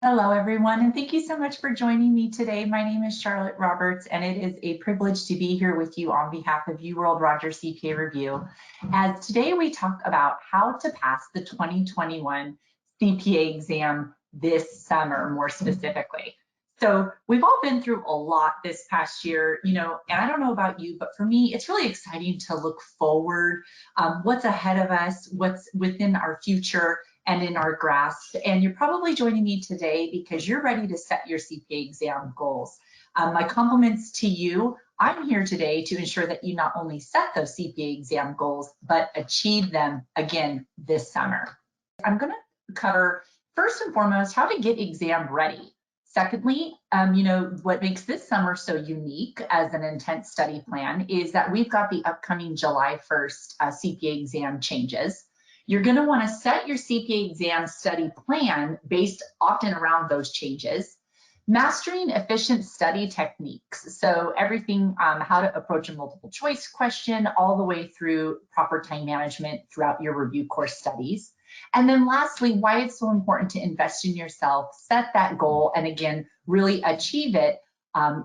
Hello, everyone, and thank you so much for joining me today. My name is Charlotte Roberts, and it is a privilege to be here with you on behalf of UWorld Roger CPA Review. As today we talk about how to pass the 2021 CPA exam this summer, more specifically. So we've all been through a lot this past year, and I don't know about you, but for me, it's really exciting to look forward, what's ahead of us, what's within our future, and in our grasp. And you're probably joining me today because you're ready to set your CPA exam goals. My compliments to you. I'm here today to ensure that you not only set those CPA exam goals, but achieve them again this summer. I'm going to cover first and foremost how to get exam ready. Secondly, what makes this summer so unique as an intense study plan is that we've got the upcoming July 1st CPA exam changes. You're going to want to set your CPA exam study plan based often around those changes. Mastering efficient study techniques. So everything, how to approach a multiple choice question all the way through proper time management throughout your review course studies. And then lastly, why it's so important to invest in yourself, set that goal, and again, really achieve it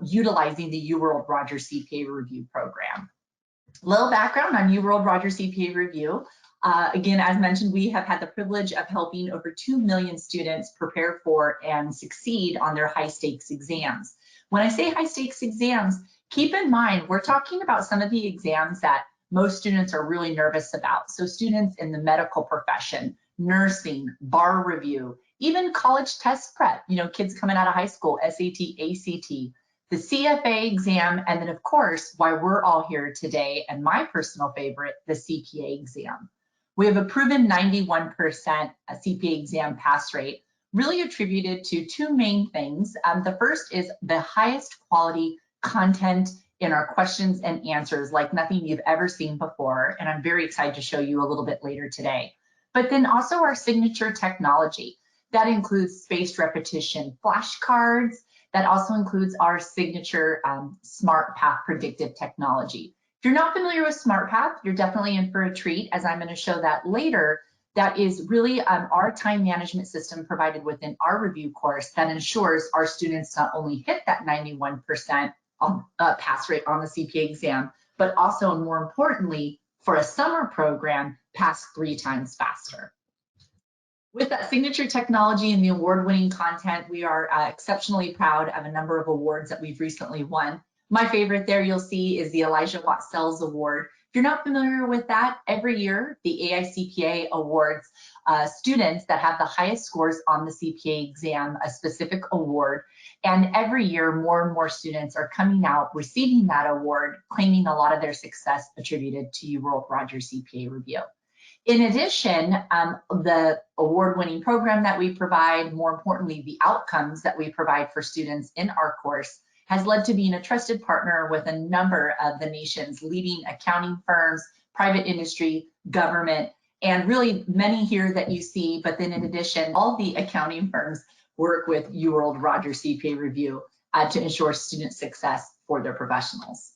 utilizing the UWorld Roger CPA Review program. Little background on UWorld Roger CPA Review. Again, as mentioned, we have had the privilege of helping over 2 million students prepare for and succeed on their high stakes exams. When I say high stakes exams, keep in mind, we're talking about some of the exams that most students are really nervous about. So students in the medical profession, nursing, bar review, even college test prep, kids coming out of high school, SAT, ACT, the CFA exam, and then of course, why we're all here today, and my personal favorite, the CPA exam. We have a proven 91% CPA exam pass rate, really attributed to two main things. The first is the highest quality content in our questions and answers, like nothing you've ever seen before, and I'm very excited to show you a little bit later today. But then also our signature technology. That includes spaced repetition flashcards. That also includes our signature Smart Path predictive technology. If you're not familiar with Smart Path, you're definitely in for a treat, as I'm going to show that later. That is really our time management system provided within our review course that ensures our students not only hit that 91% pass rate on the CPA exam, but also, and more importantly, for a summer program, pass 3 times faster. With that signature technology and the award-winning content, we are exceptionally proud of a number of awards that we've recently won. My favorite there you'll see is the Elijah Watt-Sells Award. If you're not familiar with that, every year the AICPA awards students that have the highest scores on the CPA exam a specific award. And every year more and more students are coming out receiving that award, claiming a lot of their success attributed to UWorld Roger CPA Review. In addition, the award-winning program that we provide, more importantly, the outcomes that we provide for students in our course, has led to being a trusted partner with a number of the nation's leading accounting firms, private industry, government, and really many here that you see. But then in addition, all the accounting firms work with UWorld Roger CPA Review to ensure student success for their professionals.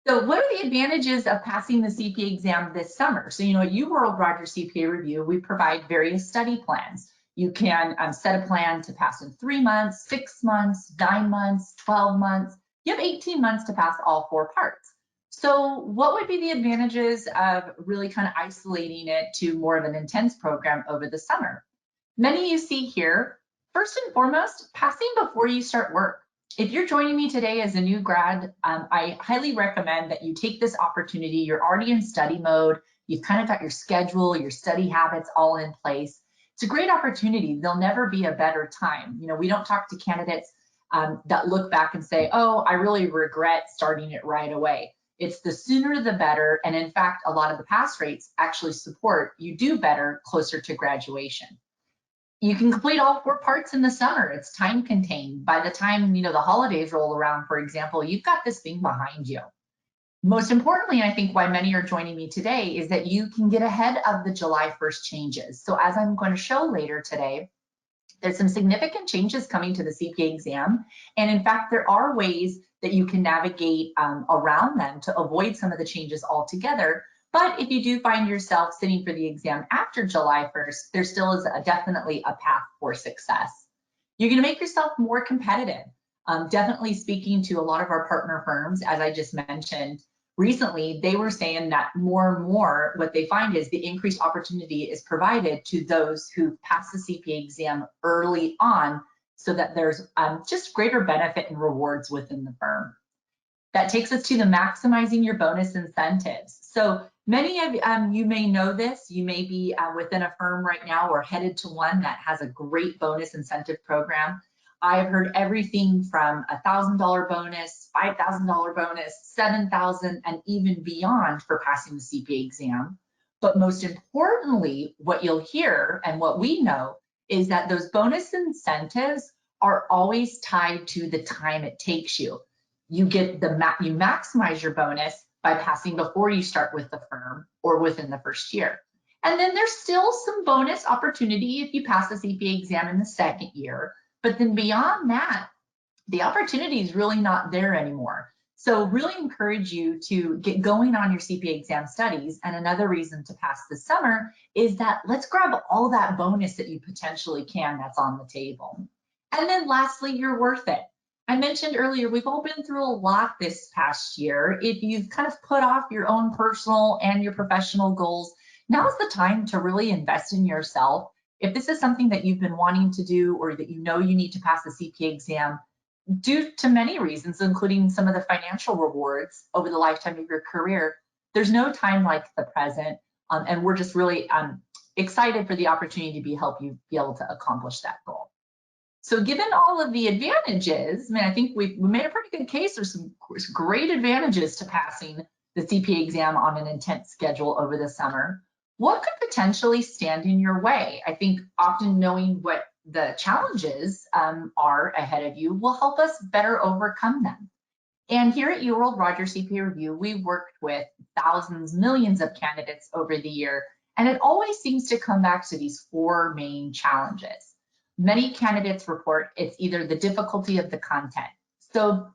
So what are the advantages of passing the CPA exam this summer? So, at UWorld Roger CPA Review, we provide various study plans. You can set a plan to pass in 3 months, 6 months, 9 months, 12 months. You have 18 months to pass all 4 parts. So what would be the advantages of really kind of isolating it to more of an intense program over the summer? Many you see here. First and foremost, passing before you start work. If you're joining me today as a new grad, I highly recommend that you take this opportunity. You're already in study mode. You've kind of got your schedule, your study habits all in place. It's a great opportunity. There'll never be a better time. We don't talk to candidates that look back and say, oh, I really regret starting it right away. It's the sooner the better. And in fact, a lot of the pass rates actually support you do better closer to graduation. You can complete all 4 parts in the summer. It's time contained. By the time, the holidays roll around, for example, you've got this thing behind you. Most importantly, I think why many are joining me today is that you can get ahead of the July 1st changes. So as I'm going to show later today, there's some significant changes coming to the CPA exam. And in fact, there are ways that you can navigate around them to avoid some of the changes altogether. But if you do find yourself sitting for the exam after July 1st, there still is definitely a path for success. You're going to make yourself more competitive. Definitely speaking to a lot of our partner firms, as I just mentioned, recently, they were saying that more and more what they find is the increased opportunity is provided to those who pass the CPA exam early on so that there's just greater benefit and rewards within the firm. That takes us to the maximizing your bonus incentives. So many of you may know this. You may be within a firm right now or headed to one that has a great bonus incentive program. I've heard everything from $1,000 bonus, $5,000 bonus, $7,000, and even beyond for passing the CPA exam. But most importantly, what you'll hear and what we know is that those bonus incentives are always tied to the time it takes you. You maximize your bonus by passing before you start with the firm or within the first year. And then there's still some bonus opportunity if you pass the CPA exam in the second year. But then beyond that, the opportunity is really not there anymore. So really encourage you to get going on your CPA exam studies. And another reason to pass this summer is that let's grab all that bonus that you potentially can that's on the table. And then lastly, you're worth it. I mentioned earlier, we've all been through a lot this past year. If you've kind of put off your own personal and your professional goals, now's the time to really invest in yourself. If this is something that you've been wanting to do or that you know you need to pass the CPA exam, due to many reasons, including some of the financial rewards over the lifetime of your career, there's no time like the present. And we're just really excited for the opportunity to help you be able to accomplish that goal. So given all of the advantages, I mean, I think we made a pretty good case. There's some great advantages to passing the CPA exam on an intense schedule over the summer. What could potentially stand in your way? I think often knowing what the challenges are ahead of you will help us better overcome them. And here at UWorld Roger CPA Review, we've worked with thousands, millions of candidates over the year, and it always seems to come back to these four main challenges. Many candidates report it's either the difficulty of the content. So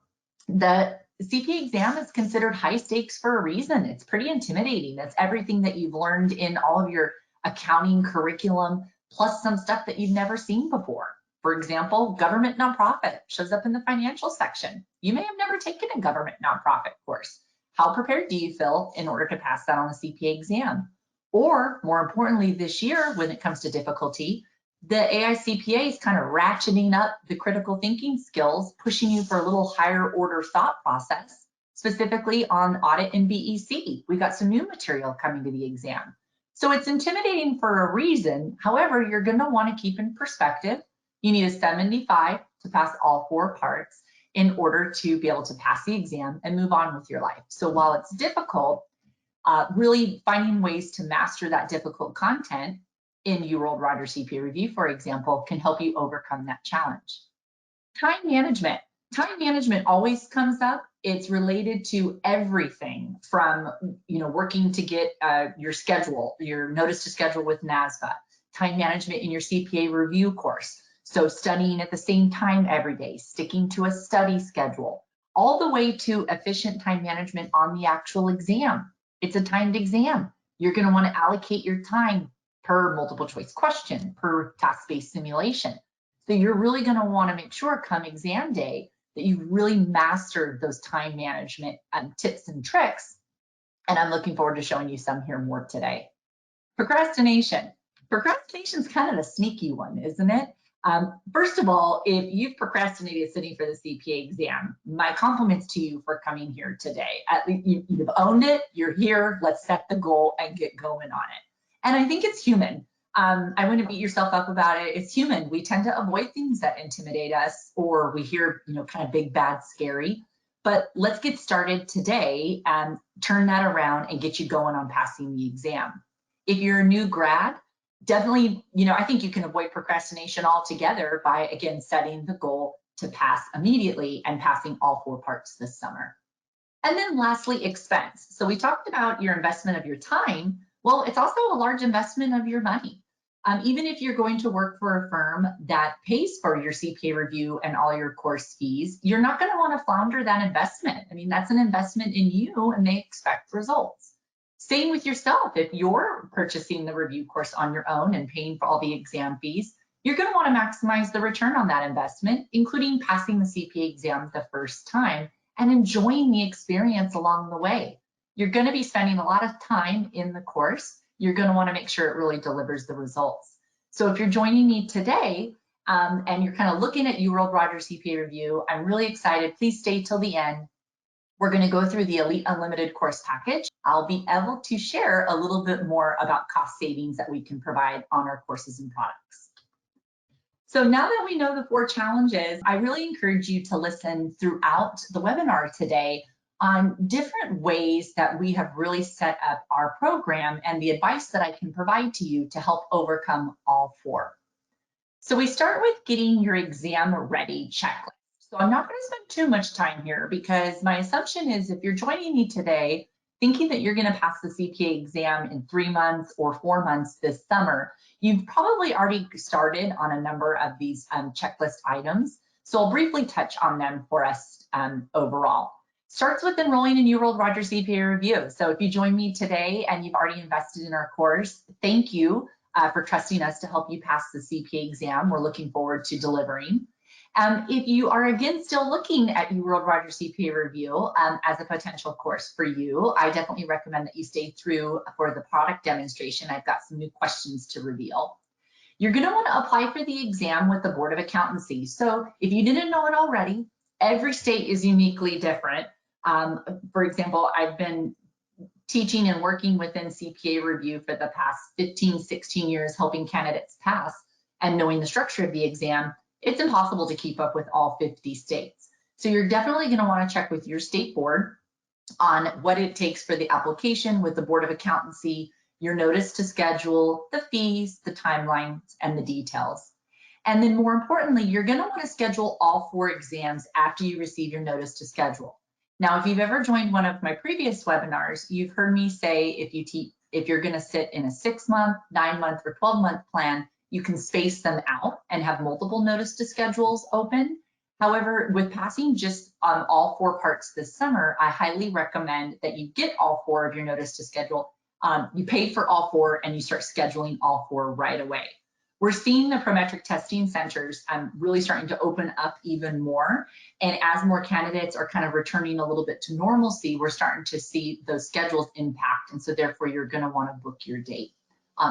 the CPA exam is considered high stakes for a reason. It's pretty intimidating. That's everything that you've learned in all of your accounting curriculum, plus some stuff that you've never seen before. For example, government nonprofit shows up in the financial section. You may have never taken a government nonprofit course. How prepared do you feel in order to pass that on the CPA exam? Or more importantly, this year, when it comes to difficulty, the AICPA is kind of ratcheting up the critical thinking skills, pushing you for a little higher order thought process, specifically on audit and BEC. We've got some new material coming to the exam. So it's intimidating for a reason. However, you're going to want to keep in perspective. You need a 75 to pass all four parts in order to be able to pass the exam and move on with your life. So while it's difficult, really finding ways to master that difficult content in UWorld Roger CPA Review, for example, can help you overcome that challenge. Time management. Time management always comes up. It's related to everything from, working to get your schedule, your notice to schedule with NASBA, time management in your CPA review course. So studying at the same time every day, sticking to a study schedule, all the way to efficient time management on the actual exam. It's a timed exam. You're going to want to allocate your time per multiple choice question, per task-based simulation. So you're really going to want to make sure come exam day that you've really mastered those time management tips and tricks. And I'm looking forward to showing you some here more today. Procrastination. Procrastination is kind of a sneaky one, isn't it? First of all, if you've procrastinated sitting for the CPA exam, my compliments to you for coming here today. At least you've owned it, you're here, let's set the goal and get going on it. And I think it's human. I wouldn't beat yourself up about it. It's human. We tend to avoid things that intimidate us or we hear, kind of big, bad, scary. But let's get started today and turn that around and get you going on passing the exam. If you're a new grad, definitely, I think you can avoid procrastination altogether by, again, setting the goal to pass immediately and passing all four parts this summer. And then lastly, expense. So we talked about your investment of your time. Well, it's also a large investment of your money. Even if you're going to work for a firm that pays for your CPA review and all your course fees, you're not going to want to flounder that investment. I mean, that's an investment in you and they expect results. Same with yourself. If you're purchasing the review course on your own and paying for all the exam fees, you're going to want to maximize the return on that investment, including passing the CPA exam the first time and enjoying the experience along the way. You're going to be spending a lot of time in the course. You're going to want to make sure it really delivers the results. So if you're joining me today and you're kind of looking at UWorld Roger CPA Review, I'm really excited. Please stay till the end. We're going to go through the Elite Unlimited course package. I'll be able to share a little bit more about cost savings that we can provide on our courses and products. So now that we know the 4 challenges, I really encourage you to listen throughout the webinar today on different ways that we have really set up our program and the advice that I can provide to you to help overcome all 4. So we start with getting your exam ready checklist. So I'm not going to spend too much time here because my assumption is if you're joining me today thinking that you're going to pass the CPA exam in 3 months or 4 months this summer, you've probably already started on a number of these checklist items. So I'll briefly touch on them for us overall. Starts with enrolling in UWorld Roger CPA Review. So if you join me today and you've already invested in our course, thank you for trusting us to help you pass the CPA exam. We're looking forward to delivering. If you are again still looking at UWorld Roger CPA Review as a potential course for you, I definitely recommend that you stay through for the product demonstration. I've got some new questions to reveal. You're going to want to apply for the exam with the Board of Accountancy. So if you didn't know it already, every state is uniquely different. For example, I've been teaching and working within CPA Review for the past 15, 16 years, helping candidates pass and knowing the structure of the exam. It's impossible to keep up with all 50 states. So you're definitely going to want to check with your state board on what it takes for the application with the Board of Accountancy, your notice to schedule, the fees, the timelines, and the details. And then more importantly, you're going to want to schedule all 4 exams after you receive your notice to schedule. Now, if you've ever joined one of my previous webinars, you've heard me say if you're going to sit in a 6-month, 9-month, or 12-month plan, you can space them out and have multiple notice to schedules open. However, with passing just on all 4 parts this summer, I highly recommend that you get all 4 of your notice to schedule. You pay for all 4 and you start scheduling all 4 right away. We're seeing the Prometric testing centers really starting to open up even more. And as more candidates are kind of returning a little bit to normalcy, we're starting to see those schedules impact. And so therefore, you're going to want to book your date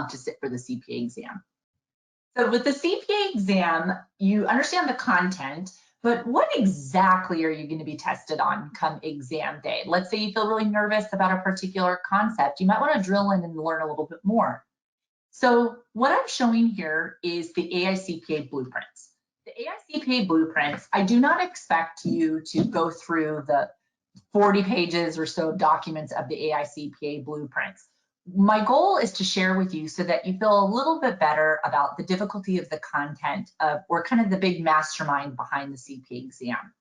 to sit for the CPA exam. So with the CPA exam, you understand the content, but what exactly are you going to be tested on come exam day? Let's say you feel really nervous about a particular concept. You might want to drill in and learn a little bit more. So what I'm showing here is the AICPA blueprints. The AICPA blueprints, I do not expect you to go through the 40 pages or so documents of the AICPA blueprints. My goal is to share with you so that you feel a little bit better about the difficulty of the content or kind of the big mastermind behind the CPA exam.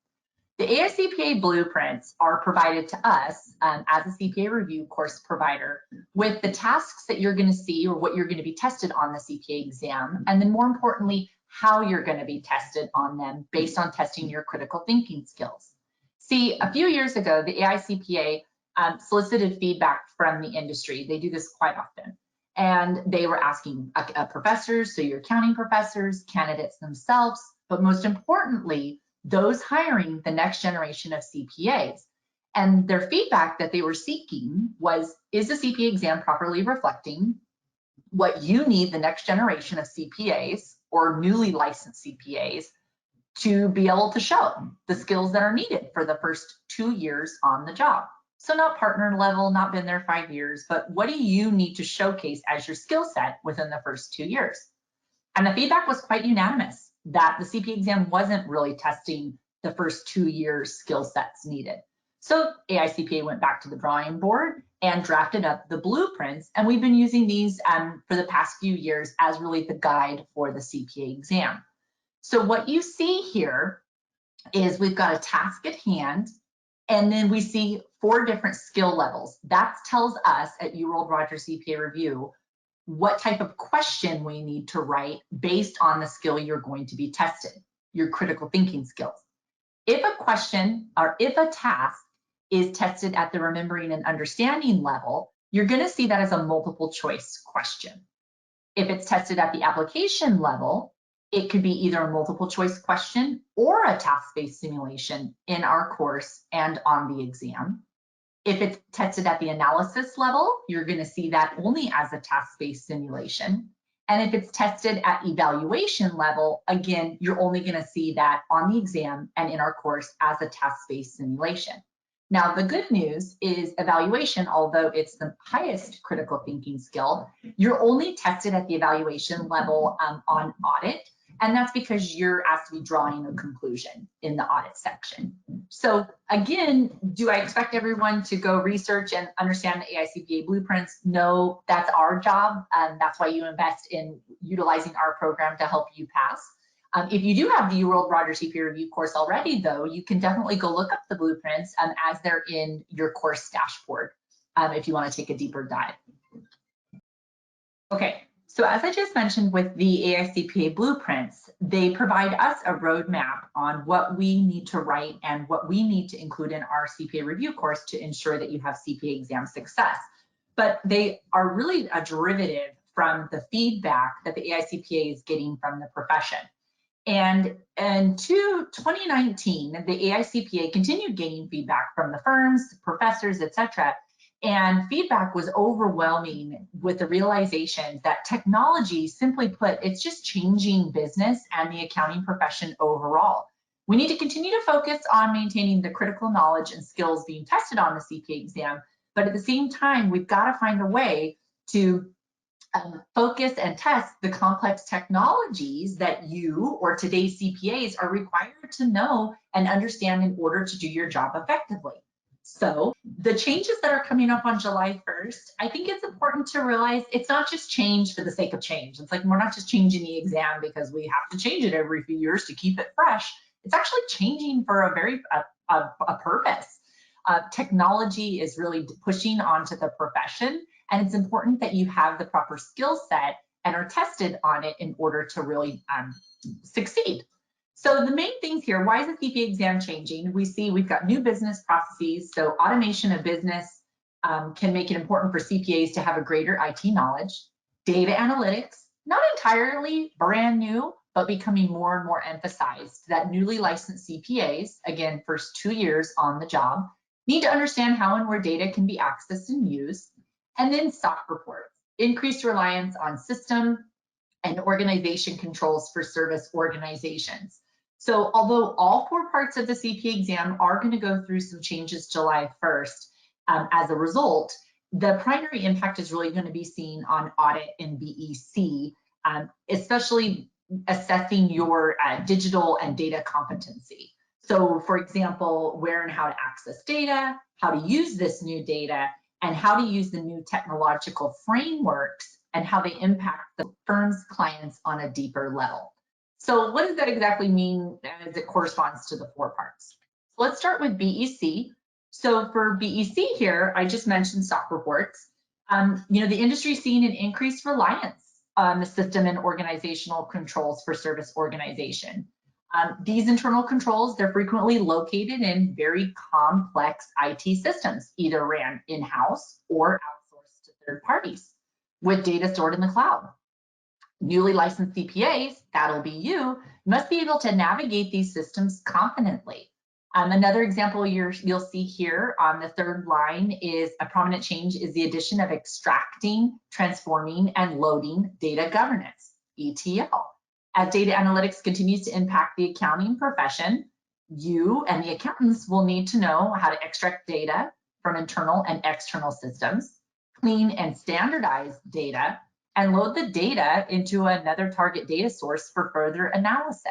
The AICPA blueprints are provided to us as a CPA Review course provider with the tasks that you're going to see or what you're going to be tested on the CPA exam, and then more importantly, how you're going to be tested on them based on testing your critical thinking skills. See, a few years ago, the AICPA solicited feedback from the industry. They do this quite often. And they were asking professors, so your accounting professors, candidates themselves, but most importantly, those hiring the next generation of CPAs. And their feedback that they were seeking was, is the CPA exam properly reflecting what you need the next generation of CPAs or newly licensed CPAs to be able to show the skills that are needed for the first 2 years on the job? So not partner level, not been there 5 years, but what do you need to showcase as your skill set within the first 2 years? And the feedback was quite unanimous that the CPA exam wasn't really testing the first 2 years skill sets needed. So AICPA went back to the drawing board and drafted up the blueprints. And we've been using these for the past few years as really the guide for the CPA exam. So what you see here is we've got a task at hand, and then we see 4 different skill levels. That tells us at UWorld Roger CPA Review what type of question we need to write based on the skill you're going to be tested, your critical thinking skills. If a question or if a task is tested at the remembering and understanding level, you're going to see that as a multiple choice question. If it's tested at the application level, It could be either a multiple choice question or a task-based simulation in our course and on the exam. If it's tested at the analysis level, you're going to see that only as a task-based simulation. And if it's tested at evaluation level, again, you're only going to see that on the exam and in our course as a task-based simulation. Now, the good news is evaluation, although it's the highest critical thinking skill, you're only tested at the evaluation level on audit. And that's because you're asked to be drawing a conclusion in the audit section. So again, do I expect everyone to go research and understand the AICPA blueprints? No, that's our job. That's why you invest in utilizing our program to help you pass. If you do have the UWorld Roger CPA review course already, though, you can definitely go look up the blueprints as they're in your course dashboard if you want to take a deeper dive. Okay. So as I just mentioned with the AICPA blueprints, they provide us a roadmap on what we need to write and what we need to include in our CPA review course to ensure that you have CPA exam success. But they are really a derivative from the feedback that the AICPA is getting from the profession. And in 2019, the AICPA continued gaining feedback from the firms, professors, etc. And feedback was overwhelming with the realization that technology, simply put, it's just changing business and the accounting profession overall. We need to continue to focus on maintaining the critical knowledge and skills being tested on the CPA exam, but at the same time, we've got to find a way to focus and test the complex technologies that you or today's CPAs are required to know and understand in order to do your job effectively. So the changes that are coming up on July 1st, I think it's important to realize it's not just change for the sake of change. It's like we're not just changing the exam because we have to change it every few years to keep it fresh. It's actually changing for a purpose. Technology is really pushing onto the profession, and it's important that you have the proper skill set and are tested on it in order to really succeed. So the main things here, why is the CPA exam changing? We see we've got new business processes, so automation of business can make it important for CPAs to have a greater IT knowledge. Data analytics, not entirely brand new, but becoming more and more emphasized, that newly licensed CPAs, again, first 2 years on the job, need to understand how and where data can be accessed and used. And then SOC reports, increased reliance on system and organization controls for service organizations. So although all 4 parts of the CPA exam are going to go through some changes July 1st, as a result, the primary impact is really going to be seen on audit and BEC, especially assessing your digital and data competency. So for example, where and how to access data, how to use this new data, and how to use the new technological frameworks and how they impact the firm's clients on a deeper level. So what does that exactly mean as it corresponds to the 4 parts? So let's start with BEC. So for BEC here, I just mentioned SOC reports. The industry is seeing an increased reliance on the system and organizational controls for service organization. These internal controls, they're frequently located in very complex IT systems, either ran in-house or outsourced to third parties, with data stored in the cloud. Newly licensed CPAs, that'll be you, must be able to navigate these systems confidently. Another example you'll see here on the 3rd line is a prominent change is the addition of extracting, transforming, and loading data governance, ETL. As data analytics continues to impact the accounting profession, you and the accountants will need to know how to extract data from internal and external systems, clean and standardize data, and load the data into another target data source for further analysis.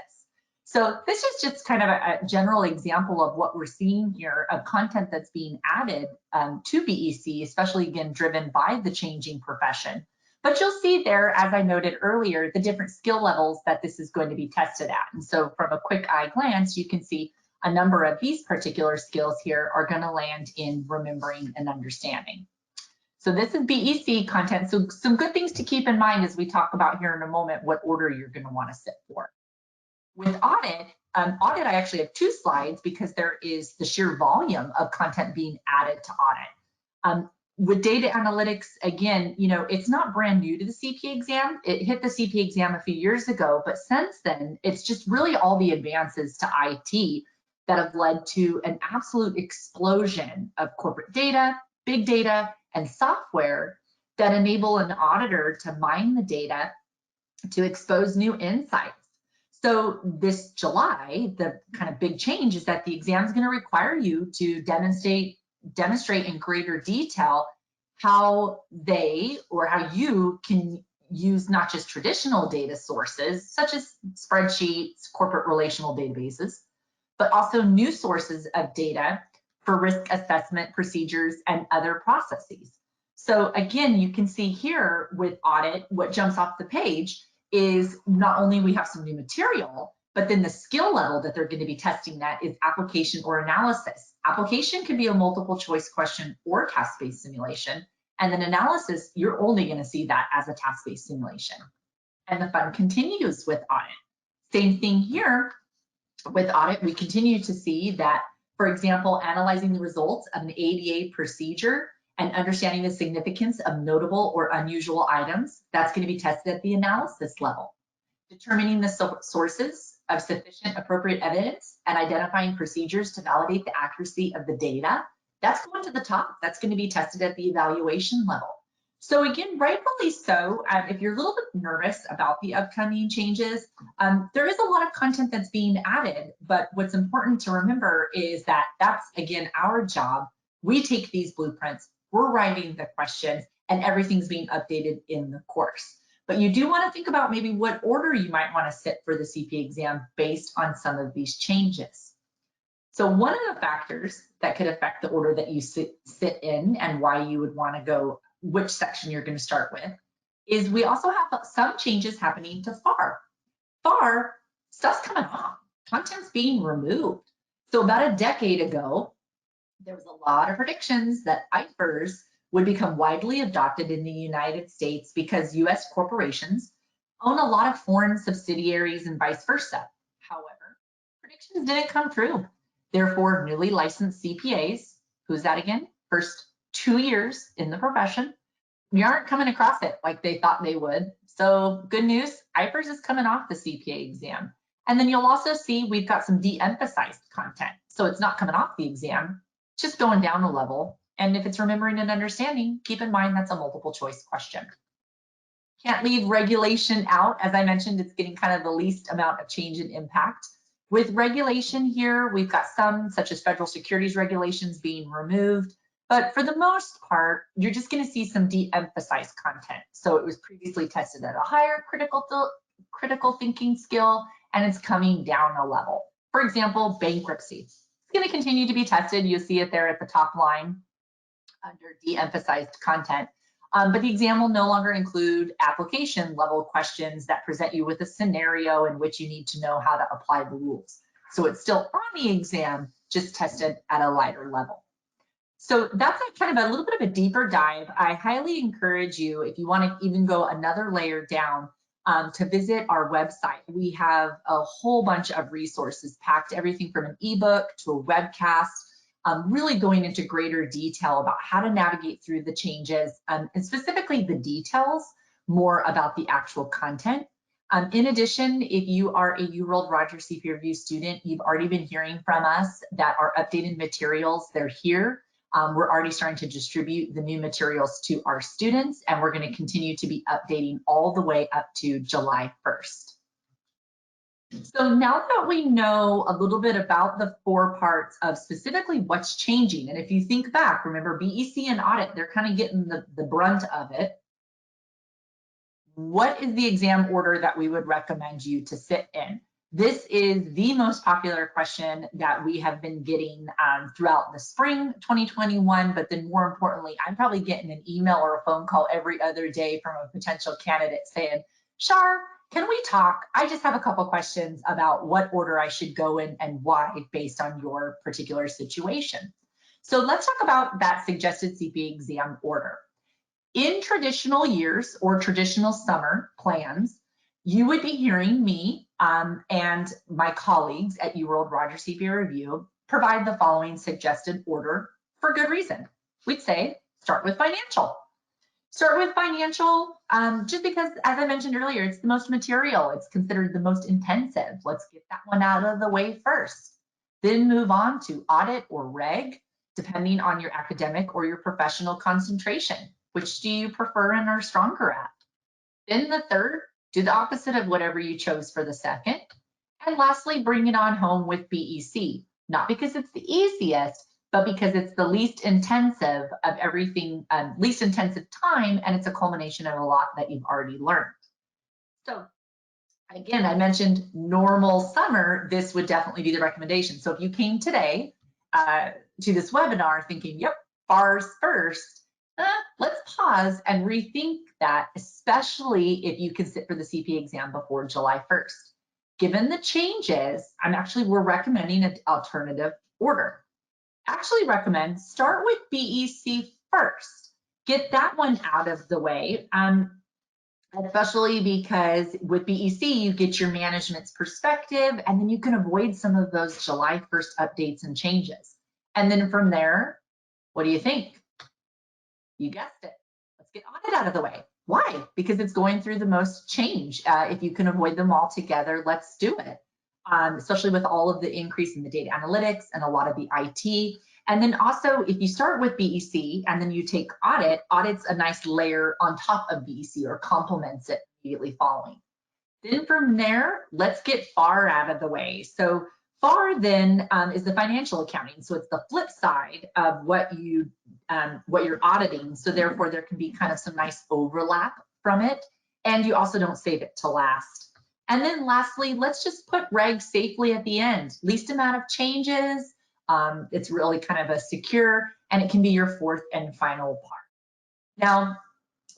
So this is just kind of a general example of what we're seeing here of content that's being added to BEC, especially again driven by the changing profession. But you'll see there, as I noted earlier, the different skill levels that this is going to be tested at. And so from a quick eye glance, you can see a number of these particular skills here are going to land in remembering and understanding. So this is BEC content. So some good things to keep in mind as we talk about here in a moment what order you're going to want to sit for. With audit, I actually have 2 slides because there is the sheer volume of content being added to audit. with data analytics, again, it's not brand new to the CPA exam. It hit the CPA exam a few years ago, but since then, it's just really all the advances to IT that have led to an absolute explosion of corporate data, big data, and software that enable an auditor to mine the data to expose new insights. So this July, the kind of big change is that the exam is going to require you to demonstrate in greater detail how you can use not just traditional data sources, such as spreadsheets, corporate relational databases, but also new sources of data for risk assessment procedures and other processes. So again, you can see here with audit, what jumps off the page is not only we have some new material, but then the skill level that they're going to be testing that is application or analysis. Application can be a multiple choice question or task-based simulation. And then analysis, you're only going to see that as a task-based simulation. And the fun continues with audit. Same thing here with audit, we continue to see that, for example, analyzing the results of an ADA procedure and understanding the significance of notable or unusual items, that's going to be tested at the analysis level. Determining the sources of sufficient appropriate evidence and identifying procedures to validate the accuracy of the data, that's going to the top. That's going to be tested at the evaluation level. So again, rightfully so, if you're a little bit nervous about the upcoming changes, there is a lot of content that's being added, but what's important to remember is that that's, again, our job. We take these blueprints, we're writing the questions, and everything's being updated in the course. But you do want to think about maybe what order you might want to sit for the CPA exam based on some of these changes. So one of the factors that could affect the order that you sit in and why you would want to go which section you're going to start with is we also have some changes happening to FAR. FAR, stuff's coming off, content's being removed. So about a decade ago, there was a lot of predictions that IFRS would become widely adopted in the United States because US corporations own a lot of foreign subsidiaries and vice versa. However, predictions didn't come true. Therefore, newly licensed CPAs, who's that again? First 2 years in the profession, you aren't coming across it like they thought they would. So good news, IFRS is coming off the CPA exam. And then you'll also see we've got some de-emphasized content. So it's not coming off the exam, just going down a level. And if it's remembering and understanding, keep in mind that's a multiple choice question. Can't leave regulation out. As I mentioned, it's getting kind of the least amount of change and impact. With regulation here, we've got some such as federal securities regulations being removed. But for the most part, you're just going to see some de-emphasized content. So it was previously tested at a higher critical thinking skill, and it's coming down a level. For example, bankruptcy. It's going to continue to be tested. You'll see it there at the top line under de-emphasized content. But the exam will no longer include application level questions that present you with a scenario in which you need to know how to apply the rules. So it's still on the exam, just tested at a lighter level. So that's kind of a little bit of a deeper dive. I highly encourage you, if you want to even go another layer down, to visit our website. We have a whole bunch of resources packed, everything from an ebook to a webcast, really going into greater detail about how to navigate through the changes, and specifically the details, more about the actual content. In addition, if you are a UWorld Roger CPA Review student, you've already been hearing from us that our updated materials, they're here. We're already starting to distribute the new materials to our students, and we're going to continue to be updating all the way up to July 1st. So now that we know a little bit about the 4 parts of specifically what's changing, and if you think back, remember BEC and audit, they're kind of getting the brunt of it. What is the exam order that we would recommend you to sit in? This is the most popular question that we have been getting throughout the spring 2021, but then more importantly, I'm probably getting an email or a phone call every other day from a potential candidate saying, Shar, can we talk? I just have a couple questions about what order I should go in and why based on your particular situation. So let's talk about that suggested CPA exam order. In traditional years or traditional summer plans, you would be hearing me and my colleagues at UWorld Roger CPA Review provide the following suggested order for good reason. We'd say Start with financial. Start with financial just because, as I mentioned earlier, it's the most material. It's considered the most intensive. Let's get that one out of the way first. Then move on to audit or reg, depending on your academic or your professional concentration. Which do you prefer and are stronger at? Then the third, do the opposite of whatever you chose for the second. And lastly, bring it on home with BEC, not because it's the easiest, but because it's the least intensive of everything, least intensive time, and it's a culmination of a lot that you've already learned. So again, I mentioned normal summer, this would definitely be the recommendation. So if you came today to this webinar thinking, yep, FARS first, let's pause and rethink that, especially if you can sit for the CPA exam before July 1st. Given the changes, we're recommending an alternative order. Actually recommend start with BEC first. Get that one out of the way, especially because with BEC, you get your management's perspective, and then you can avoid some of those July 1st updates and changes. And then from there, what do you think? You guessed it. Let's get audit out of the way. Why? Because it's going through the most change. If you can avoid them all together, let's do it. Especially with all of the increase in the data analytics and a lot of the IT. And then also, if you start with BEC and then you take audit, audit's a nice layer on top of BEC or complements it immediately following. Then from there, let's get FAR out of the way. So FAR then is the financial accounting. So it's the flip side of what you're auditing. So therefore, there can be kind of some nice overlap from it. And you also don't save it to last. And then lastly, let's just put reg safely at the end. Least amount of changes. It's really kind of a secure, and it can be your fourth and final part. Now,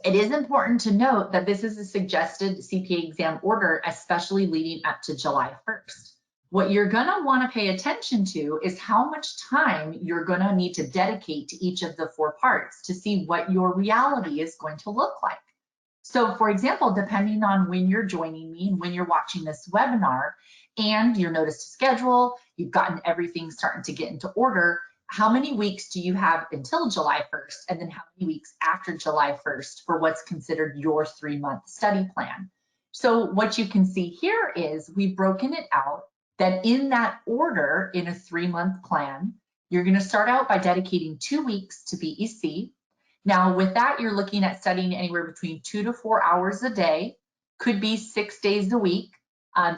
it is important to note that this is a suggested CPA exam order, especially leading up to July 1st. What you're going to want to pay attention to is how much time you're going to need to dedicate to each of the 4 parts to see what your reality is going to look like. So for example, depending on when you're joining me and when you're watching this webinar and your notice to schedule, you've gotten everything starting to get into order, how many weeks do you have until July 1st? And then how many weeks after July 1st for what's considered your 3-month study plan? So what you can see here is we've broken it out that in that order in a 3-month plan, you're going to start out by dedicating 2 weeks to BEC. Now with that, you're looking at studying anywhere between 2 to 4 hours a day, could be 6 days a week.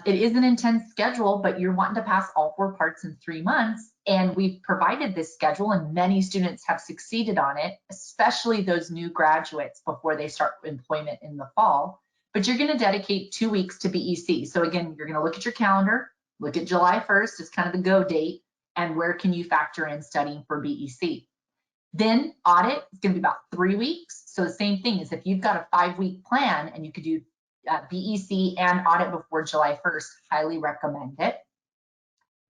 It is an intense schedule, but you're wanting to pass all 4 parts in 3 months. And we've provided this schedule and many students have succeeded on it, especially those new graduates before they start employment in the fall. But you're going to dedicate 2 weeks to BEC. So again, you're going to look at your calendar, look at July 1st as kind of the go date, and where can you factor in studying for BEC. Then audit is going to be about 3 weeks. So the same thing is if you've got a 5-week plan and you could do BEC and audit before July 1st, highly recommend it.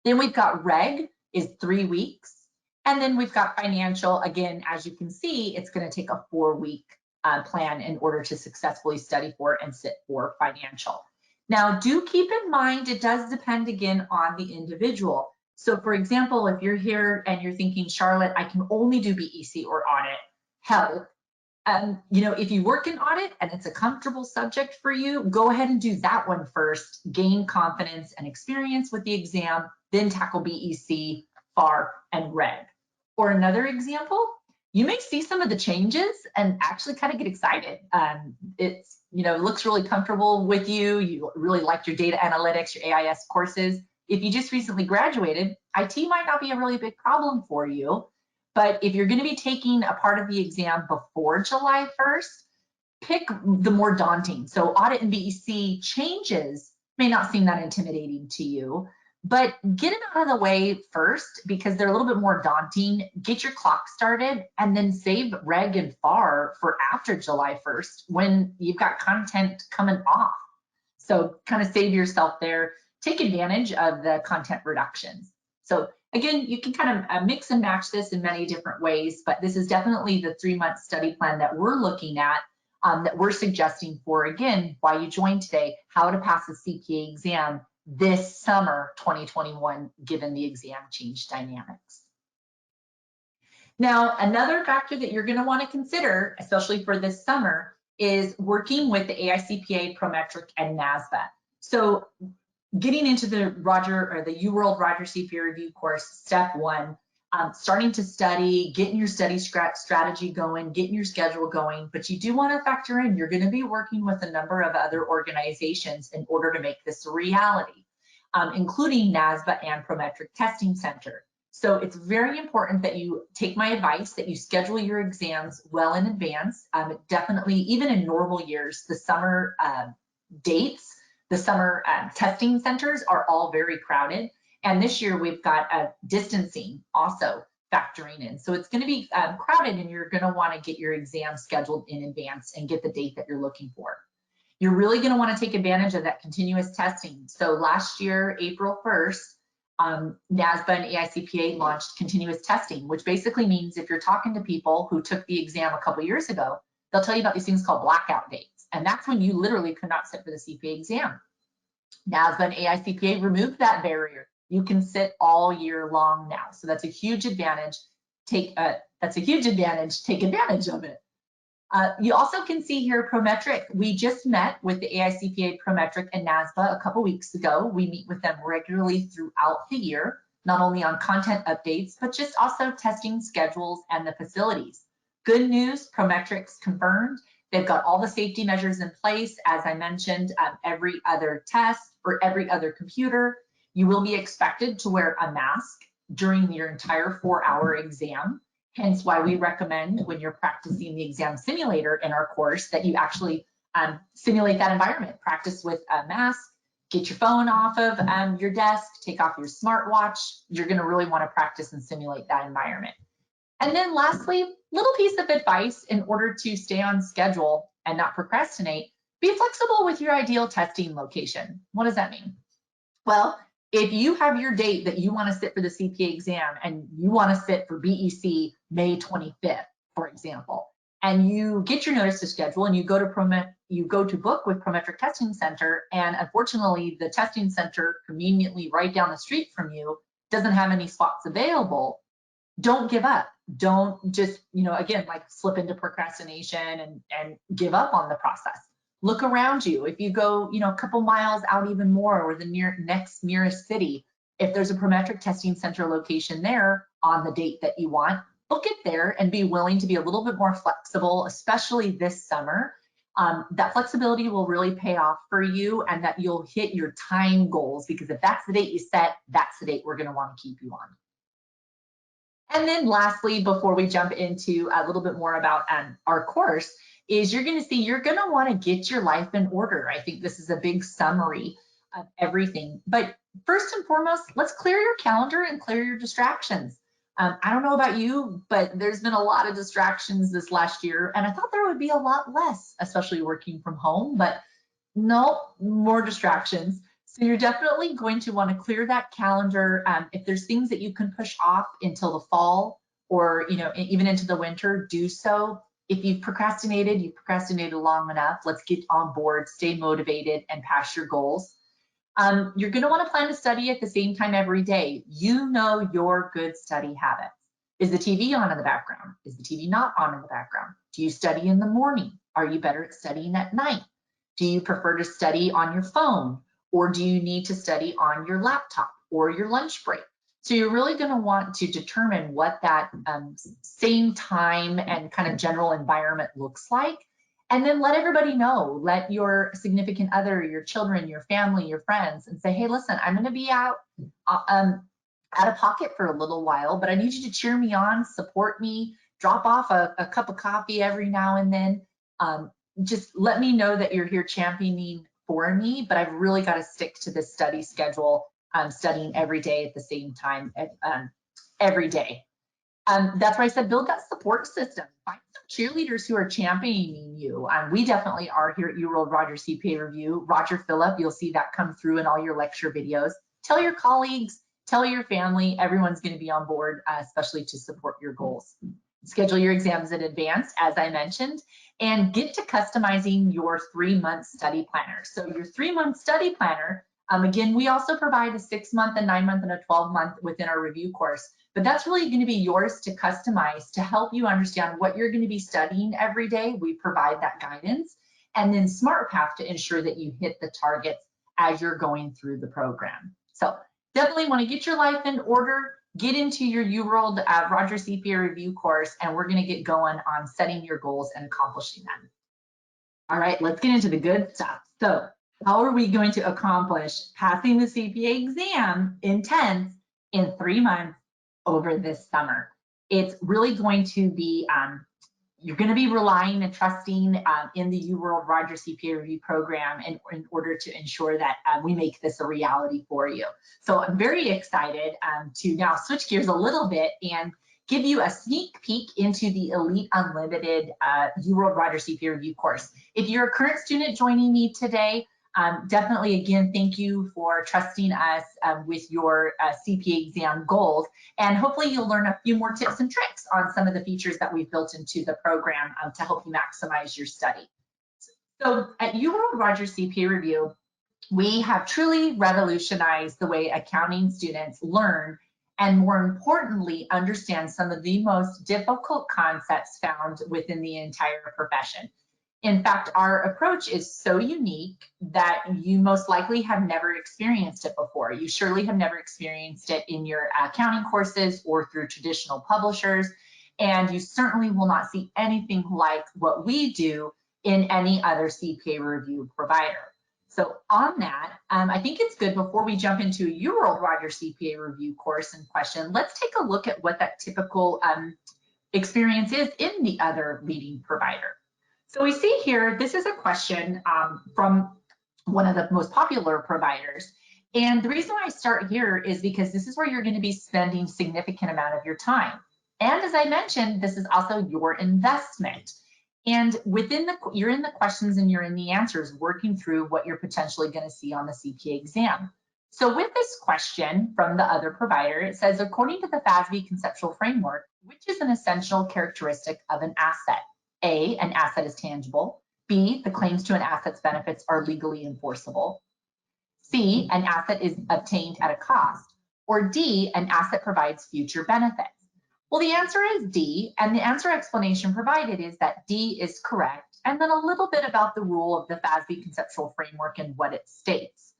Then we've got reg is 3 weeks. And then we've got financial. Again, as you can see, it's going to take a 4-week plan in order to successfully study for and sit for financial. Now, do keep in mind, it does depend again on the individual. So for example, if you're here and you're thinking, Charlotte, I can only do BEC or audit, hell, if you work in audit and it's a comfortable subject for you, go ahead and do that one first, gain confidence and experience with the exam, then tackle BEC, FAR, and reg. Or another example, you may see some of the changes and actually kind of get excited. It's, looks really comfortable with you. You really like your data analytics, your AIS courses. If you just recently graduated, IT might not be a really big problem for you. But if you're going to be taking a part of the exam before July 1st, pick the more daunting. So audit and BEC changes may not seem that intimidating to you, but get it out of the way first because they're a little bit more daunting. Get your clock started and then save reg and FAR for after July 1st when you've got content coming off. So kind of save yourself there. Take advantage of the content reductions. So again, you can kind of mix and match this in many different ways, but this is definitely the 3-month study plan that we're looking at, that we're suggesting for, again, why you joined today, how to pass the CPA exam this summer 2021, given the exam change dynamics. Now, another factor that you're going to want to consider, especially for this summer, is working with the AICPA, Prometric, and NASBA. So getting into the UWorld Roger CPA review course, step one, starting to study, getting your study strategy going, getting your schedule going, but you do want to factor in, you're going to be working with a number of other organizations in order to make this a reality, including NASBA and Prometric Testing Center. So it's very important that you take my advice, that you schedule your exams well in advance. Definitely, even in normal years, the summer dates, the summer testing centers are all very crowded. And this year we've got distancing also factoring in. So it's going to be crowded, and you're going to want to get your exam scheduled in advance and get the date that you're looking for. You're really going to want to take advantage of that continuous testing. So last year, April 1st, NASBA and AICPA launched continuous testing, which basically means if you're talking to people who took the exam a couple years ago, they'll tell you about these things called blackout dates. And that's when you literally could not sit for the CPA exam. NASBA and AICPA removed that barrier. You can sit all year long now. So that's a huge advantage. Take advantage of it. You also can see here Prometric. We just met with the AICPA, Prometric, and NASBA a couple weeks ago. We meet with them regularly throughout the year, not only on content updates, but just also testing schedules and the facilities. Good news, Prometric's confirmed. They've got all the safety measures in place. As I mentioned, every other test or every other computer, you will be expected to wear a mask during your entire 4-hour exam. Hence why we recommend when you're practicing the exam simulator in our course that you actually simulate that environment. Practice with a mask, get your phone off of your desk, take off your smartwatch. You're going to really want to practice and simulate that environment. And then lastly, little piece of advice in order to stay on schedule and not procrastinate, be flexible with your ideal testing location. What does that mean? Well, if you have your date that you want to sit for the CPA exam and you want to sit for BEC May 25th, for example, and you get your notice to schedule and you go to book with Prometric Testing Center, and unfortunately the testing center conveniently right down the street from you doesn't have any spots available, don't give up. Don't just, again, like slip into procrastination and give up on the process. Look around you. If you go, a couple miles out even more, or the nearest city, if there's a Prometric Testing Center location there on the date that you want, book it there and be willing to be a little bit more flexible, especially this summer. That flexibility will really pay off for you, and that you'll hit your time goals, because if that's the date you set, that's the date we're going to want to keep you on. And then lastly, before we jump into a little bit more about our course, is you're going to want to get your life in order. I think this is a big summary of everything. But first and foremost, let's clear your calendar and clear your distractions. I don't know about you, but there's been a lot of distractions this last year, and I thought there would be a lot less, especially working from home, but no, more distractions. So you're definitely going to want to clear that calendar. If there's things that you can push off until the fall, or even into the winter, do so. If you've procrastinated long enough. Let's get on board, stay motivated, and pass your goals. You're going to want to plan to study at the same time every day. You know your good study habits. Is the TV on in the background? Is the TV not on in the background? Do you study in the morning? Are you better at studying at night? Do you prefer to study on your phone? Or do you need to study on your laptop or your lunch break? So you're really going to want to determine what that same time and kind of general environment looks like. And then let everybody know, let your significant other, your children, your family, your friends, and say, hey, listen, I'm going to be out of pocket for a little while, but I need you to cheer me on, support me, drop off a cup of coffee every now and then. Just let me know that you're here championing for me, but I've really got to stick to this study schedule. I'm studying every day at the same time, every day. That's why I said build that support system. Find some cheerleaders who are championing you. We definitely are here at UWorld Roger CPA Review. Roger Phillip, you'll see that come through in all your lecture videos. Tell your colleagues, tell your family, everyone's going to be on board, especially to support your goals. Schedule your exams in advance, as I mentioned, and get to customizing your 3-month study planner. So your 3-month study planner, Again, we also provide a 6-month, a 9-month, and a 12-month within our review course, but that's really going to be yours to customize to help you understand what you're going to be studying every day. We provide that guidance, and then SmartPath to ensure that you hit the targets as you're going through the program. So definitely want to get your life in order, get into your UWorld Roger CPA review course, and we're going to get going on setting your goals and accomplishing them. All right, let's get into the good stuff. So how are we going to accomplish passing the CPA exam in 10th in 3 months over this summer? It's really going to be, you're going to be relying and trusting in the UWorld Roger CPA review program in order to ensure that we make this a reality for you. So I'm very excited to now switch gears a little bit and give you a sneak peek into the Elite Unlimited UWorld Roger CPA review course. If you're a current student joining me today, definitely, again, thank you for trusting us with your CPA exam goals. And hopefully you'll learn a few more tips and tricks on some of the features that we've built into the program to help you maximize your study. So at UWorld Roger CPA Review, we have truly revolutionized the way accounting students learn and, more importantly, understand some of the most difficult concepts found within the entire profession. In fact, our approach is so unique that you most likely have never experienced it before. You surely have never experienced it in your accounting courses or through traditional publishers, and you certainly will not see anything like what we do in any other CPA review provider. So on that, I think it's good before we jump into a UWorld Roger CPA review course in question, let's take a look at what that typical experience is in the other leading provider. So we see here, this is a question from one of the most popular providers. And the reason why I start here is because this is where you're going to be spending a significant amount of your time. And as I mentioned, this is also your investment. And within you're in the questions and you're in the answers, working through what you're potentially going to see on the CPA exam. So with this question from the other provider, it says, according to the FASB conceptual framework, which is an essential characteristic of an asset? A, an asset is tangible. B, the claims to an asset's benefits are legally enforceable. C, an asset is obtained at a cost. Or D, an asset provides future benefits. Well, the answer is D, and the answer explanation provided is that D is correct, and then a little bit about the rule of the FASB conceptual framework and what it states.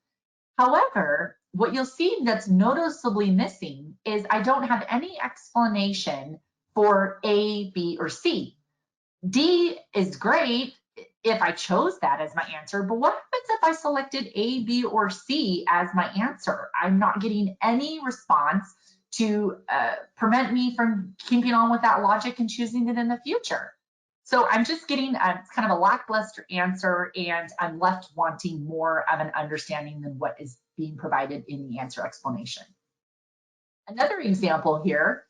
However, what you'll see that's noticeably missing is I don't have any explanation for A, B, or C. D is great if I chose that as my answer, but what happens if I selected A, B, or C as my answer? I'm not getting any response to prevent me from keeping on with that logic and choosing it in the future. So I'm just getting kind of a lackluster answer, and I'm left wanting more of an understanding than what is being provided in the answer explanation. Another example here,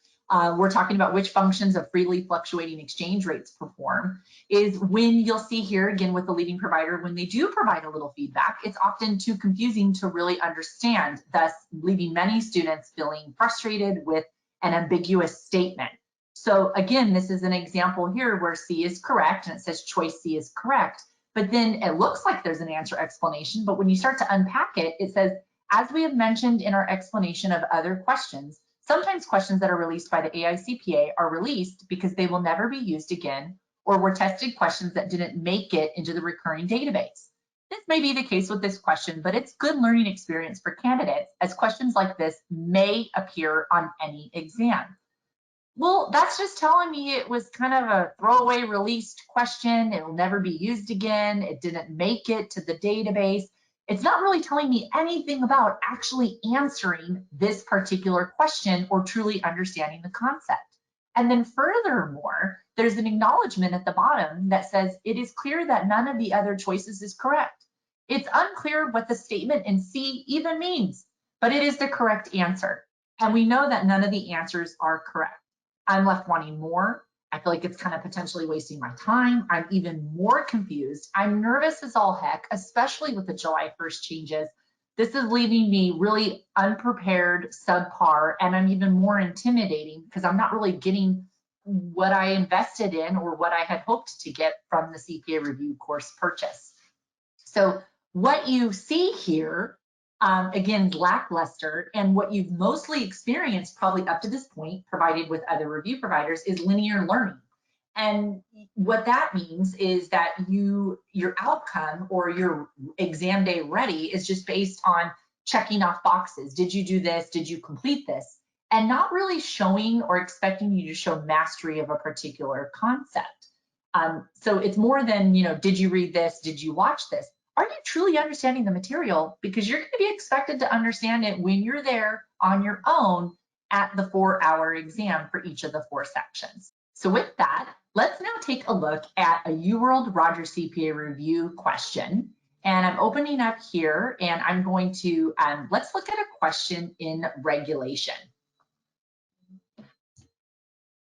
we're talking about which functions of freely fluctuating exchange rates perform, is when you'll see here, again, with the leading provider, when they do provide a little feedback, it's often too confusing to really understand, thus leaving many students feeling frustrated with an ambiguous statement. So again, this is an example here where C is correct, and it says choice C is correct, but then it looks like there's an answer explanation, but when you start to unpack it, it says, as we have mentioned in our explanation of other questions, sometimes questions that are released by the AICPA are released because they will never be used again, or were tested questions that didn't make it into the recurring database. This may be the case with this question, but it's good learning experience for candidates, as questions like this may appear on any exam. Well, that's just telling me it was kind of a throwaway released question. It will never be used again. It didn't make it to the database. It's not really telling me anything about actually answering this particular question or truly understanding the concept. And then furthermore, there's an acknowledgement at the bottom that says it is clear that none of the other choices is correct. It's unclear what the statement in C even means, but it is the correct answer. And we know that none of the answers are correct. I'm left wanting more. I feel like it's kind of potentially wasting my time. I'm even more confused. I'm nervous as all heck, especially with the July 1st changes. This is leaving me really unprepared, subpar, and I'm even more intimidating because I'm not really getting what I invested in or what I had hoped to get from the CPA review course purchase. So what you see here again, lackluster, and what you've mostly experienced probably up to this point, provided with other review providers, is linear learning. And what that means is that your outcome or your exam day ready is just based on checking off boxes. Did you do this? Did you complete this? And not really showing or expecting you to show mastery of a particular concept. So it's more than, did you read this? Did you watch this? Are you truly understanding the material? Because you're going to be expected to understand it when you're there on your own at the 4-hour exam for each of the 4 sections. So with that, let's now take a look at a UWorld Roger CPA review question. And I'm opening up here and I'm going to, let's look at a question in regulation.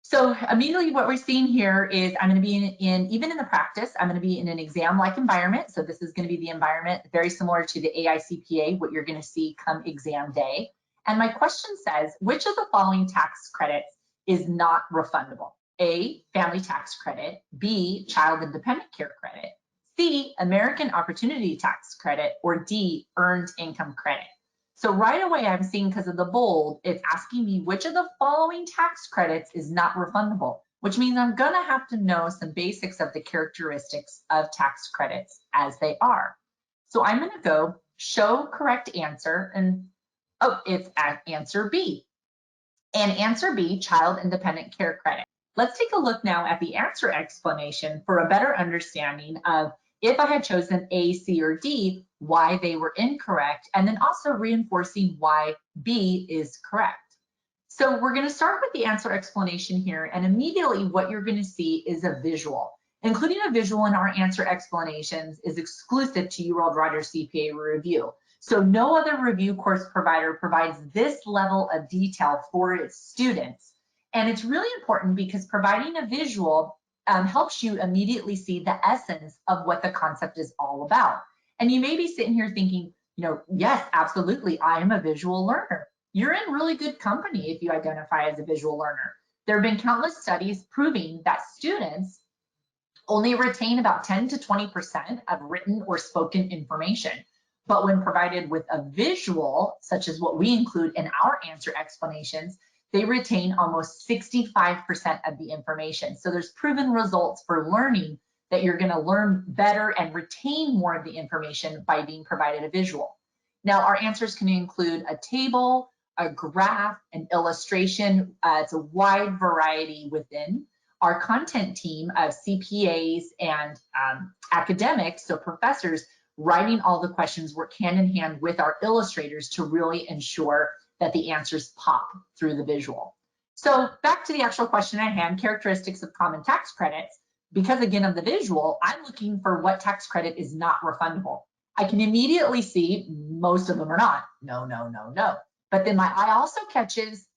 So immediately what we're seeing here is I'm going to be even in the practice, I'm going to be in an exam-like environment. So this is going to be the environment very similar to the AICPA, what you're going to see come exam day. And my question says, which of the following tax credits is not refundable? A, family tax credit, B, child and dependent care credit, C, American Opportunity Tax Credit, or D, earned income credit. So right away I'm seeing, because of the bold, it's asking me which of the following tax credits is not refundable, which means I'm gonna have to know some basics of the characteristics of tax credits as they are. So I'm gonna go show correct answer, and oh, it's at answer B. And answer B, child and dependent care credit. Let's take a look now at the answer explanation for a better understanding of, if I had chosen A, C, or D, why they were incorrect, and then also reinforcing why B is correct. So we're going to start with the answer explanation here, and immediately what you're going to see is a visual. Including a visual in our answer explanations is exclusive to UWorld Roger CPA Review. So no other review course provider provides this level of detail for its students. And it's really important because providing a visual helps you immediately see the essence of what the concept is all about. And you may be sitting here thinking, yes, absolutely, I am a visual learner. You're in really good company if you identify as a visual learner. There have been countless studies proving that students only retain about 10 to 20% of written or spoken information. But when provided with a visual, such as what we include in our answer explanations, they retain almost 65% of the information. So there's proven results for learning that you're going to learn better and retain more of the information by being provided a visual. Now, our answers can include a table, a graph, an illustration. It's a wide variety within. Our content team of CPAs and academics, so professors, writing all the questions work hand in hand with our illustrators to really ensure that the answers pop through the visual. So back to the actual question at hand, characteristics of common tax credits. Because again of the visual, I'm looking for what tax credit is not refundable. I can immediately see most of them are not. No, no, no, no. But then my eye also catches,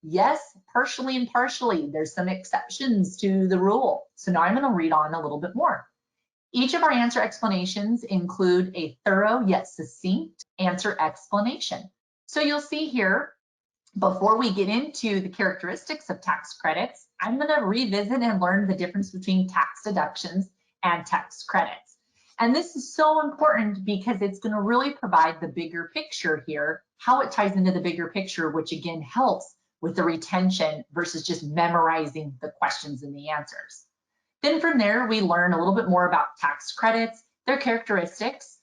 yes, partially and partially. There's some exceptions to the rule. So now I'm going to read on a little bit more. Each of our answer explanations include a thorough yet succinct answer explanation. So you'll see here, before we get into the characteristics of tax credits, I'm going to revisit and learn the difference between tax deductions and tax credits. And this is so important because it's going to really provide the bigger picture here, how it ties into the bigger picture, which again helps with the retention versus just memorizing the questions and the answers. Then from there, we learn a little bit more about tax credits, their characteristics,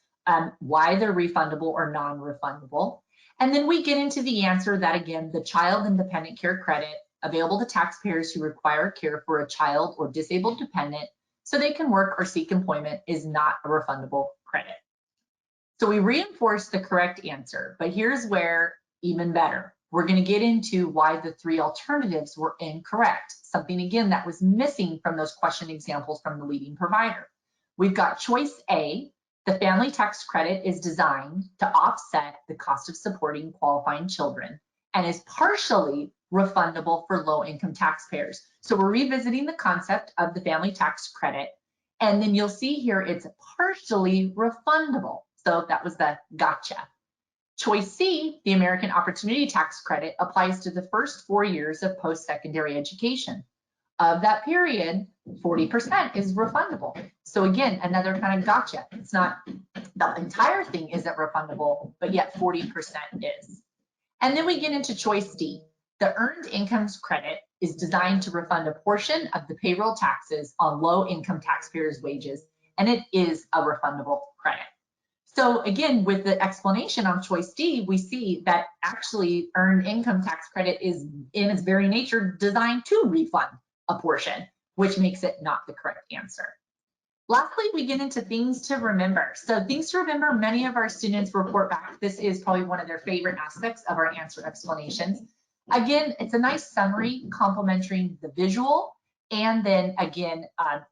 why they're refundable or non-refundable. And then we get into the answer that, again, the child and dependent care credit available to taxpayers who require care for a child or disabled dependent so they can work or seek employment is not a refundable credit. So we reinforce the correct answer, but here's where even better. We're going to get into why the 3 alternatives were incorrect, something again that was missing from those question examples from the leading provider. We've got choice A, the family tax credit is designed to offset the cost of supporting qualifying children and is partially refundable for low-income taxpayers. So we're revisiting the concept of the family tax credit, and then you'll see here it's partially refundable. So that was the gotcha. Choice C, the American Opportunity Tax Credit, applies to the first 4 years of post-secondary education. of that period, 40% is refundable. So again, another kind of gotcha. It's not the entire thing isn't refundable, but yet 40% is. And then we get into choice D. The earned incomes credit is designed to refund a portion of the payroll taxes on low income taxpayers' wages, and it is a refundable credit. So again, with the explanation on choice D, we see that actually earned income tax credit is in its very nature designed to refund a portion, which makes it not the correct answer. Lastly, we get into things to remember. So things to remember, many of our students report back. This is probably one of their favorite aspects of our answer explanations. Again, it's a nice summary complementing the visual and then again,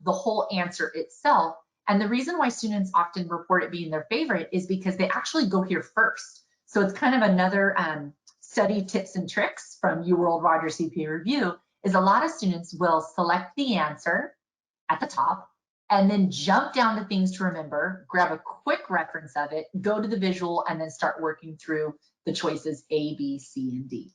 the whole answer itself. And the reason why students often report it being their favorite is because they actually go here first. So it's kind of another study tips and tricks from UWorld Roger CPA Review is a lot of students will select the answer at the top and then jump down to things to remember, grab a quick reference of it, go to the visual, and then start working through the choices A, B, C, and D.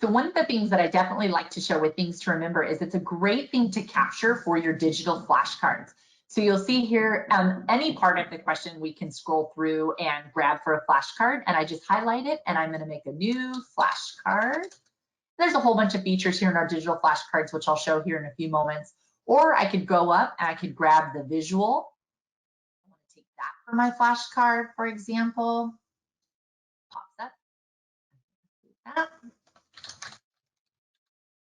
So one of the things that I definitely like to show with things to remember is it's a great thing to capture for your digital flashcards. So you'll see here, any part of the question we can scroll through and grab for a flashcard, and I just highlight it, and I'm gonna make a new flashcard. There's a whole bunch of features here in our digital flashcards, which I'll show here in a few moments. Or I could go up and I could grab the visual. I want to take that for my flashcard, for example. Pops up.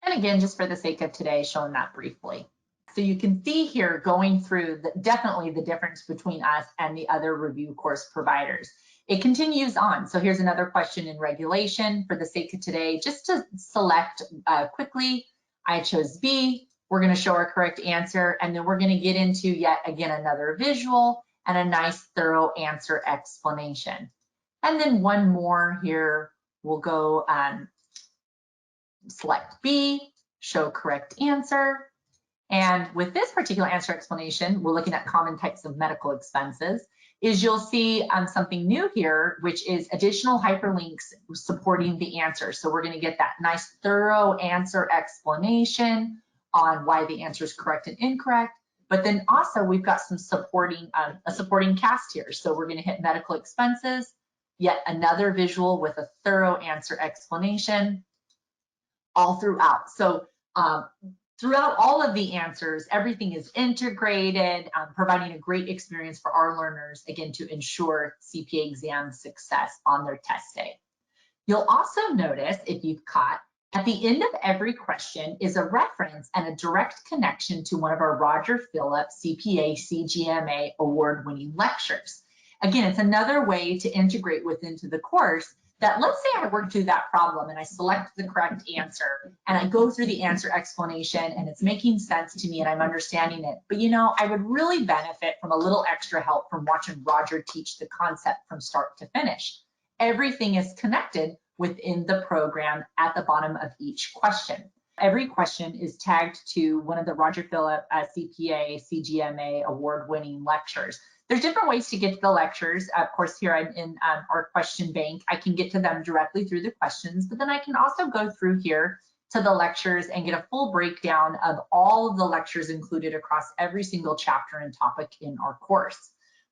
And again, just for the sake of today, showing that briefly. So you can see here going through definitely the difference between us and the other review course providers. It continues on. So here's another question in regulation for the sake of today. Just to select quickly, I chose B. We're going to show our correct answer, and then we're going to get into yet again another visual and a nice thorough answer explanation. And then one more here, we'll go select B, show correct answer. And with this particular answer explanation, we're looking at common types of medical expenses, is you'll see something new here, which is additional hyperlinks supporting the answer. So we're going to get that nice thorough answer explanation on why the answer is correct and incorrect. But then also we've got some supporting, a supporting cast here. So we're going to hit medical expenses, yet another visual with a thorough answer explanation all throughout. So throughout all of the answers, everything is integrated, providing a great experience for our learners, again, to ensure CPA exam success on their test day. You'll also notice, if you've caught, at the end of every question is a reference and a direct connection to one of our Roger Phillips CPA CGMA award-winning lectures. Again, it's another way to integrate into the course that, let's say I work through that problem and I select the correct answer and I go through the answer explanation and it's making sense to me and I'm understanding it. But you know, I would really benefit from a little extra help from watching Roger teach the concept from start to finish. Everything is connected within the program at the bottom of each question. Every question is tagged to one of the Roger Phillips CPA CGMA award-winning lectures. There's different ways to get to the lectures. Of course, here I'm in our question bank. I can get to them directly through the questions, but then I can also go through here to the lectures and get a full breakdown of all of the lectures included across every single chapter and topic in our course.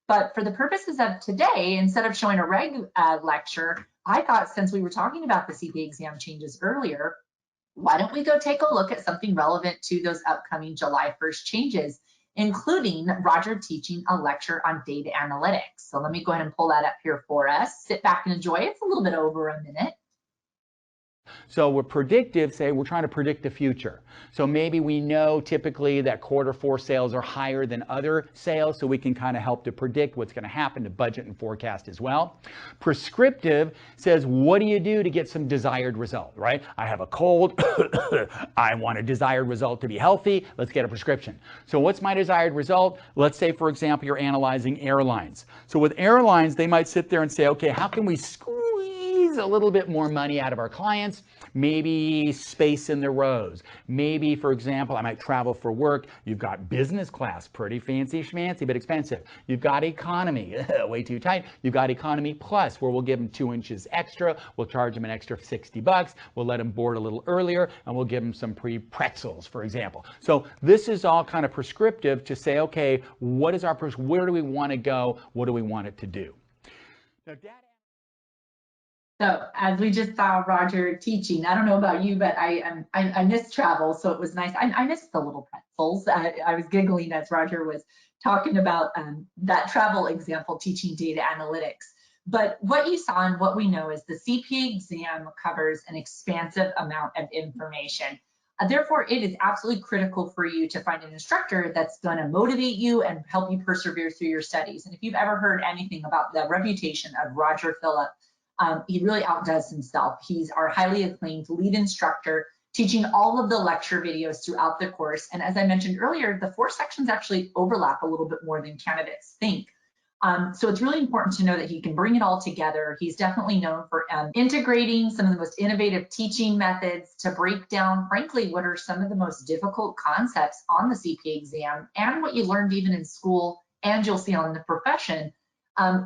But for the purposes of today, instead of showing a reg lecture, I thought, since we were talking about the CPA exam changes earlier, why don't we go take a look at something relevant to those upcoming July 1st changes, including Roger teaching a lecture on data analytics. So let me go ahead and pull that up here for us. Sit back and enjoy. It's a little bit over a minute. So we're predictive, say we're trying to predict the future. So maybe we know typically that Q4 sales are higher than other sales, so we can kind of help to predict what's going to happen, to budget and forecast as well. Prescriptive says, what do you do to get some desired result, right? I have a cold, I want a desired result to be healthy, let's get a prescription. So what's my desired result? Let's say, for example, you're analyzing airlines. So with airlines, they might sit there and say, okay, how can we squeeze a little bit more money out of our clients, maybe space in the rows. Maybe, for example, I might travel for work. You've got business class, pretty fancy schmancy, but expensive. You've got economy, way too tight. You've got economy plus, where we'll give them 2 inches extra. We'll charge them an extra $60. We'll let them board a little earlier, and we'll give them some pretzels, for example. So this is all kind of prescriptive to say, okay, what is our, where do we want to go? What do we want it to do? Now, so as we just saw Roger teaching, I don't know about you, but I miss travel, so it was nice. I missed the little pretzels. I was giggling as Roger was talking about that travel example, teaching data analytics. But what you saw and what we know is the CPA exam covers an expansive amount of information. Therefore, it is absolutely critical for you to find an instructor that's going to motivate you and help you persevere through your studies. And if you've ever heard anything about the reputation of Roger Phillip, he really outdoes himself. He's our highly acclaimed lead instructor, teaching all of the lecture videos throughout the course. And as I mentioned earlier, the 4 sections actually overlap a little bit more than candidates think. So it's really important to know that he can bring it all together. He's definitely known for integrating some of the most innovative teaching methods to break down, frankly, what are some of the most difficult concepts on the CPA exam and what you learned even in school and you'll see on the profession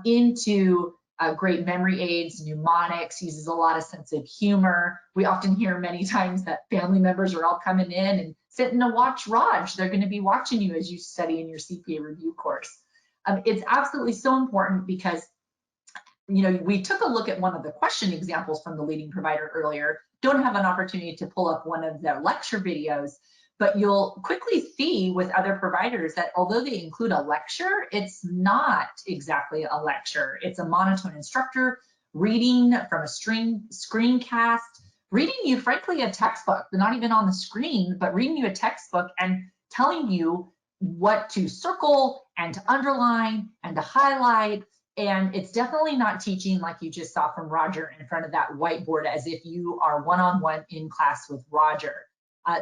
into great memory aids, mnemonics, uses a lot of sense of humor. We often hear many times that family members are all coming in and sitting to watch Raj. They're going to be watching you as you study in your CPA review course. It's absolutely so important because, you know, we took a look at one of the question examples from the leading provider earlier. Don't have an opportunity to pull up one of their lecture videos, but you'll quickly see with other providers that although they include a lecture, it's not exactly a lecture. It's a monotone instructor reading from a screencast, reading you, frankly, a textbook, not even on the screen, but reading you a textbook and telling you what to circle and to underline and to highlight. And it's definitely not teaching like you just saw from Roger in front of that whiteboard as if you are one-on-one in class with Roger.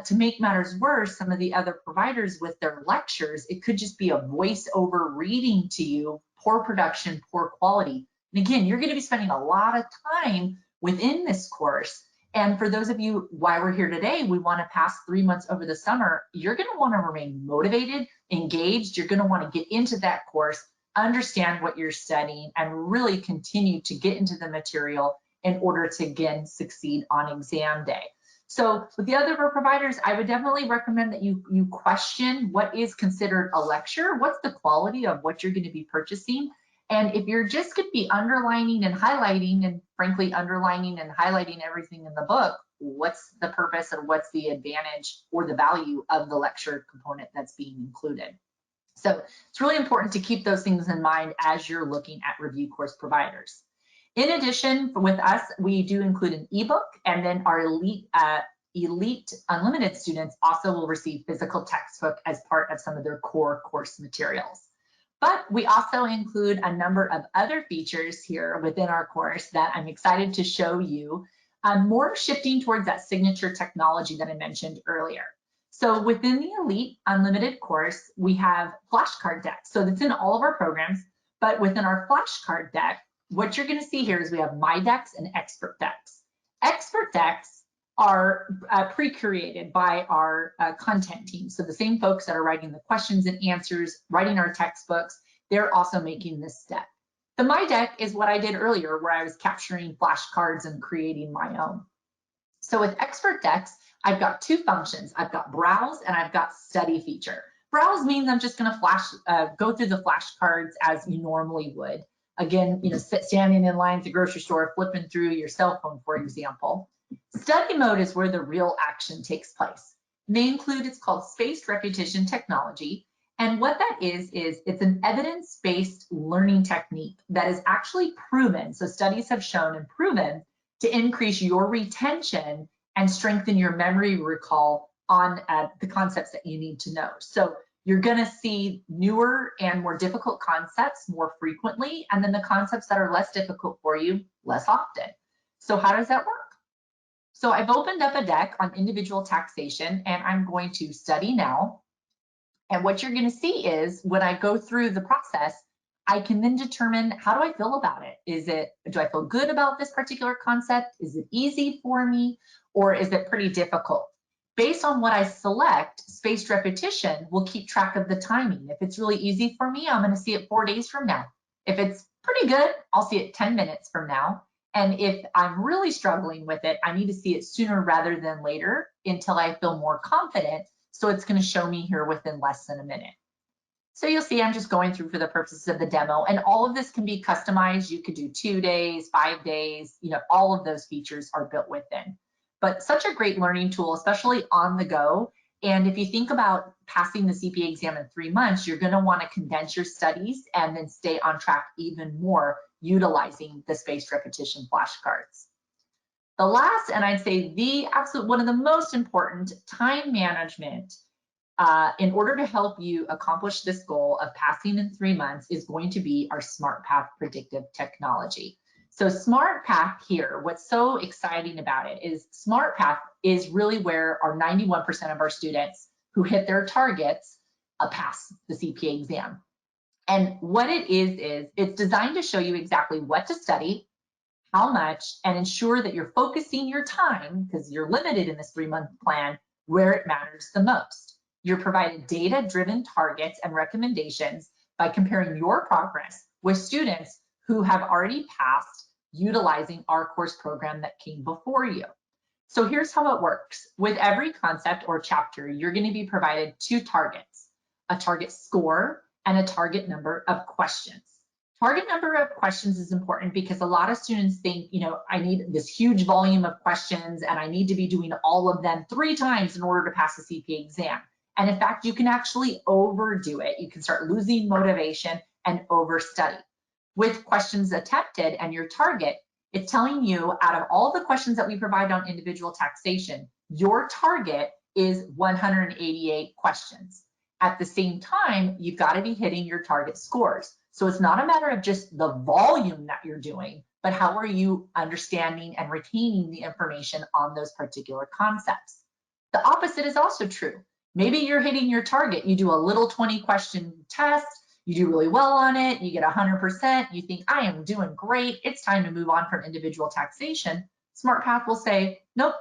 To make matters worse, some of the other providers with their lectures, it could just be a voiceover reading to you, poor production, poor quality. And again, you're going to be spending a lot of time within this course. And for those of you, why we're here today, we want to pass 3 months over the summer. You're going to want to remain motivated, engaged. You're going to want to get into that course, understand what you're studying, and really continue to get into the material in order to, again, succeed on exam day. So with the other providers, I would definitely recommend that you question what is considered a lecture, what's the quality of what you're going to be purchasing. And if you're just going to be underlining and highlighting, and frankly, underlining and highlighting everything in the book, what's the purpose and what's the advantage or the value of the lecture component that's being included? So it's really important to keep those things in mind as you're looking at review course providers. In addition, with us, we do include an ebook, and then our elite unlimited students also will receive physical textbook as part of some of their core course materials. But we also include a number of other features here within our course that I'm excited to show you, more shifting towards that signature technology that I mentioned earlier. So within the Elite Unlimited course, we have flashcard decks. So that's in all of our programs, but within our flashcard deck, what you're going to see here is we have My Decks and Expert Decks. Expert Decks are pre-curated by our content team. So the same folks that are writing the questions and answers, writing our textbooks, they're also making this step. The My Deck is what I did earlier, where I was capturing flashcards and creating my own. So with Expert Decks, I've got 2 functions. I've got Browse and I've got Study feature. Browse means I'm just going to go through the flashcards as you normally would. Again, you know, standing in line at the grocery store, flipping through your cell phone, for example. Study mode is where the real action takes place. It may include, it's called spaced repetition technology. And what that is it's an evidence-based learning technique that is actually proven. So studies have shown and proven to increase your retention and strengthen your memory recall on the concepts that you need to know. So you're going to see newer and more difficult concepts more frequently, and then the concepts that are less difficult for you less often. So how does that work? So I've opened up a deck on individual taxation, and I'm going to study now. And what you're going to see is when I go through the process, I can then determine, how do I feel about it? Do I feel good about this particular concept? Is it easy for me, or is it pretty difficult? Based on what I select, spaced repetition will keep track of the timing. If it's really easy for me, I'm going to see it 4 days from now. If it's pretty good, I'll see it 10 minutes from now. And if I'm really struggling with it, I need to see it sooner rather than later until I feel more confident. So it's going to show me here within less than a minute. So you'll see I'm just going through for the purposes of the demo, and all of this can be customized. You could do 2 days, 5 days, all of those features are built within. But such a great learning tool, especially on the go. And if you think about passing the CPA exam in 3 months, you're going to want to condense your studies and then stay on track even more utilizing the spaced repetition flashcards. The last, and I'd say the absolute one of the most important, time management in order to help you accomplish this goal of passing in 3 months is going to be our SmartPath predictive technology. So SmartPath here, what's so exciting about it is SmartPath is really where our 91% of our students who hit their targets pass the CPA exam. And what it is it's designed to show you exactly what to study, how much, and ensure that you're focusing your time, because you're limited in this 3-month plan, where it matters the most. You're provided data-driven targets and recommendations by comparing your progress with students who have already passed utilizing our course program that came before you. So here's how it works. With every concept or chapter, you're going to be provided 2 targets, a target score and a target number of questions. Target number of questions is important because a lot of students think, I need this huge volume of questions and I need to be doing all of them 3 times in order to pass the CPA exam. And in fact, you can actually overdo it. You can start losing motivation and overstudy. With questions attempted and your target, it's telling you out of all the questions that we provide on individual taxation, your target is 188 questions. At the same time, you've got to be hitting your target scores. So it's not a matter of just the volume that you're doing, but how are you understanding and retaining the information on those particular concepts? The opposite is also true. Maybe you're hitting your target. You do a little 20-question test. You do really well on it. You get 100%. You think, I am doing great. It's time to move on from individual taxation. SmartPath will say, nope,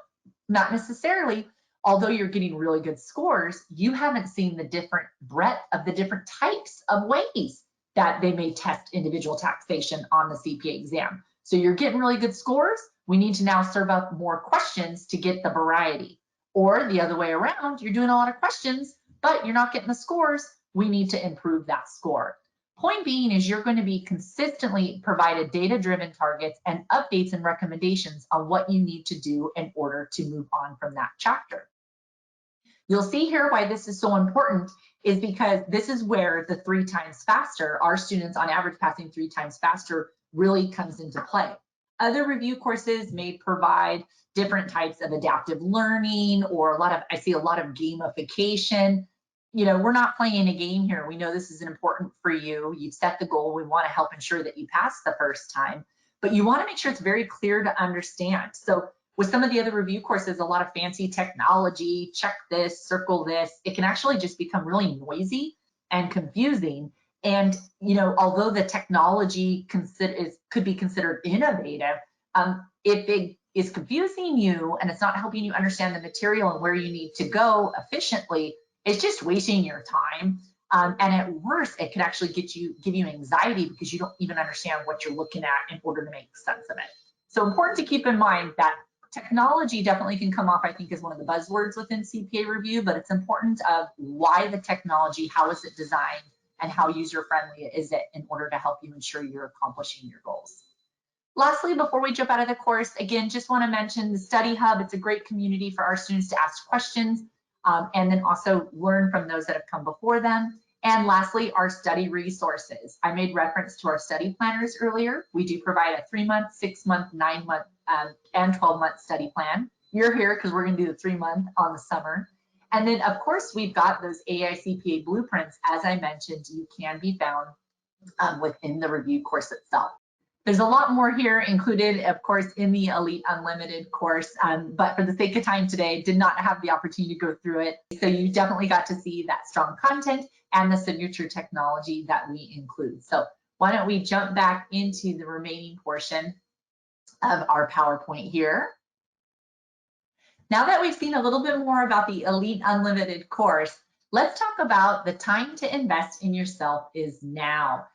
not necessarily. Although you're getting really good scores, you haven't seen the different breadth of the different types of ways that they may test individual taxation on the CPA exam. So you're getting really good scores. We need to now serve up more questions to get the variety. Or the other way around, you're doing a lot of questions, but you're not getting the scores. We need to improve that score. Point being is you're going to be consistently provided data-driven targets and updates and recommendations on what you need to do in order to move on from that chapter. You'll see here why this is so important is because this is where the 3 times faster, our students on average passing 3 times faster, really comes into play. Other review courses may provide different types of adaptive learning or I see a lot of gamification. We're not playing a game here. We know this is important for you. You've set the goal. We want to help ensure that you pass the first time, but you want to make sure it's very clear to understand. So with some of the other review courses, a lot of fancy technology, check this, circle this, it can actually just become really noisy and confusing. And, although the technology could be considered innovative, if it is confusing you and it's not helping you understand the material and where you need to go efficiently, it's just wasting your time. And at worst, it could actually give you anxiety because you don't even understand what you're looking at in order to make sense of it. So important to keep in mind that technology definitely can come off, I think, as one of the buzzwords within CPA review, but it's important of why the technology, how is it designed, and how user-friendly is it in order to help you ensure you're accomplishing your goals. Lastly, before we jump out of the course, again, just want to mention the Study Hub. It's a great community for our students to ask questions and then also learn from those that have come before them. And lastly, our study resources. I made reference to our study planners earlier. We do provide a 3-month, 6-month, 9-month, and 12-month study plan. You're here because we're going to do the 3-month on the summer. And then, of course, we've got those AICPA blueprints. As I mentioned, you can be found within the review course itself. There's a lot more here included, of course, in the Elite Unlimited course, but for the sake of time today, did not have the opportunity to go through it. So you definitely got to see that strong content and the signature technology that we include. So why don't we jump back into the remaining portion of our PowerPoint here. Now that we've seen a little bit more about the Elite Unlimited course, let's talk about the time to invest in yourself is now.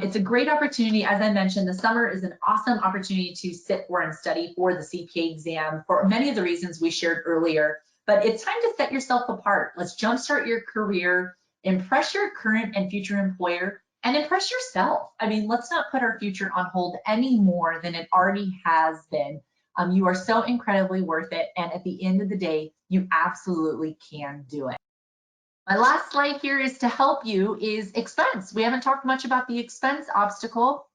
It's a great opportunity. As I mentioned, the summer is an awesome opportunity to sit for and study for the CPA exam for many of the reasons we shared earlier, but it's time to set yourself apart. Let's jumpstart your career, impress your current and future employer, and impress yourself. I mean, let's not put our future on hold any more than it already has been. You are so incredibly worth it, and at the end of the day, you absolutely can do it. My last slide here is to help you is expense. We haven't talked much about the expense obstacle,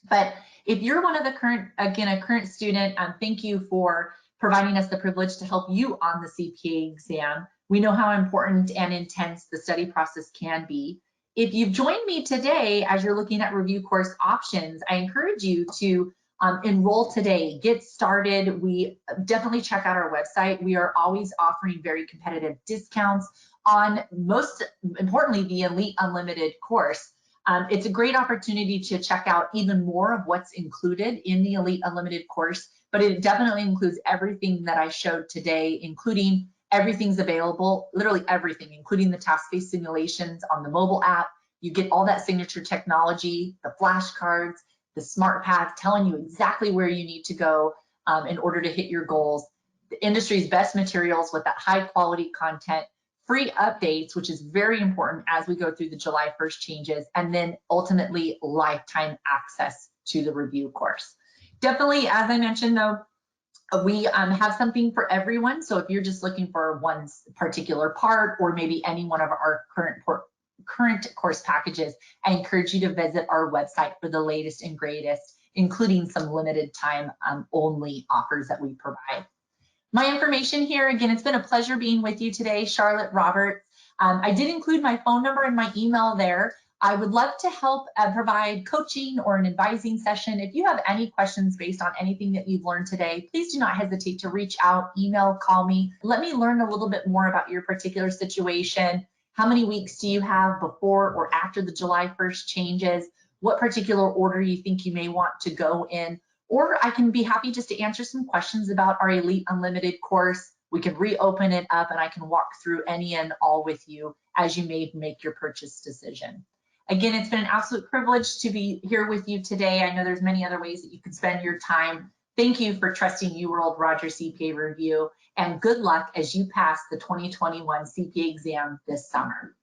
but if you're one of the a current student, thank you for providing us the privilege to help you on the CPA exam. We know how important and intense the study process can be. If you've joined me today as you're looking at review course options, I encourage you to enroll today, get started. We definitely check out our website. We are always offering very competitive discounts on, most importantly, the Elite Unlimited course. It's a great opportunity to check out even more of what's included in the Elite Unlimited course, but it definitely includes everything that I showed today, including everything's available, literally everything, including the task-based simulations on the mobile app. You get all that signature technology, the flashcards, the smart path telling you exactly where you need to go in order to hit your goals, the industry's best materials with that high quality content, free updates, which is very important as we go through the July 1st changes, and then ultimately lifetime access to the review course. Definitely, as I mentioned though, we have something for everyone. So if you're just looking for one particular part or maybe any one of our current course packages, I encourage you to visit our website for the latest and greatest, including some limited time only offers that we provide. My information here, again, it's been a pleasure being with you today, Charlotte Roberts. I did include my phone number and my email there. I would love to help provide coaching or an advising session. If you have any questions based on anything that you've learned today, please do not hesitate to reach out, email, call me. Let me learn a little bit more about your particular situation. How many weeks do you have before or after the July 1st changes? What particular order you think you may want to go in? Or I can be happy just to answer some questions about our Elite Unlimited course. We can reopen it up and I can walk through any and all with you as you may make your purchase decision. Again, it's been an absolute privilege to be here with you today. I know there's many other ways that you can spend your time. Thank you for trusting UWorld Roger CPA Review, and good luck as you pass the 2021 CPA exam this summer.